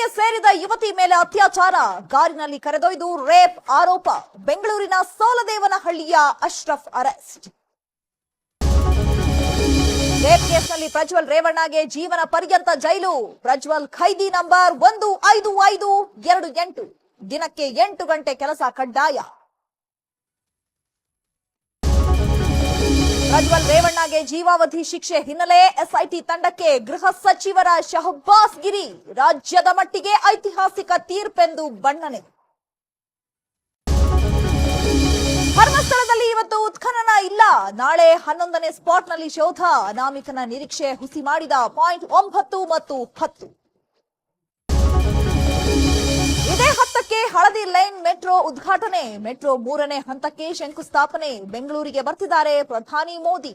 ಜಿಲ್ಲೆಗೆ ಸೇರಿದ ಯುವತಿ ಮೇಲೆ ಅತ್ಯಾಚಾರ, ಕಾರಿನಲ್ಲಿ ಕರೆದೊಯ್ದು ರೇಪ್ ಆರೋಪ. ಬೆಂಗಳೂರಿನ ಸೋಲದೇವನಹಳ್ಳಿಯ ಅಶ್ರಫ್ ಅರೆಸ್ಟ್. ರೇಪ್ ಕೇಸ್ನಲ್ಲಿ ಪ್ರಜ್ವಲ್ ರೇವಣ್ಣಗೆ ಜೀವನ ಪರ್ಯಂತ ಜೈಲು. ಪ್ರಜ್ವಲ್ ಖೈದಿ ನಂಬರ್ 15528. ದಿನಕ್ಕೆ 8 ಗಂಟೆ ಕೆಲಸ ಕಡ್ಡಾಯ. ಪ್ರಜ್ವಲ್ ರೇವಣ್ಣಗೆ ಜೀವಾವಧಿ ಶಿಕ್ಷೆ ಹಿನ್ನೆಲೆ ಎಸ್ಐಟಿ ತಂಡಕ್ಕೆ ಗೃಹ ಸಚಿವರ ಶಹಬ್ಬಾಸ್ ಗಿರಿ. ರಾಜ್ಯದ ಮಟ್ಟಿಗೆ ಐತಿಹಾಸಿಕ ತೀರ್ಪೆಂದು ಬಣ್ಣನೆ. ಧರ್ಮಸ್ಥಳದಲ್ಲಿ ಇವತ್ತು ಉತ್ಖನನ ಇಲ್ಲ. ನಾಳೆ 11ನೇ ಸ್ಪಾಟ್ನಲ್ಲಿ ಶೋಧ. ಅನಾಮಿಕನ ನಿರೀಕ್ಷೆ ಹುಸಿ ಮಾಡಿದ ಪಾಯಿಂಟ್ 9 ಮತ್ತು 10. ಇದೇ 10ಕ್ಕೆ ಹಳದಿ ಲೈನ್ ಮೆಟ್ರೋ ಉದ್ಘಾಟನೆ. ಮೆಟ್ರೋ 3ನೇ ಹಂತಕ್ಕೆ ಶಂಕುಸ್ಥಾಪನೆ. ಬೆಂಗಳೂರಿಗೆ ಬರ್ತಿದ್ದಾರೆ ಪ್ರಧಾನಿ ಮೋದಿ.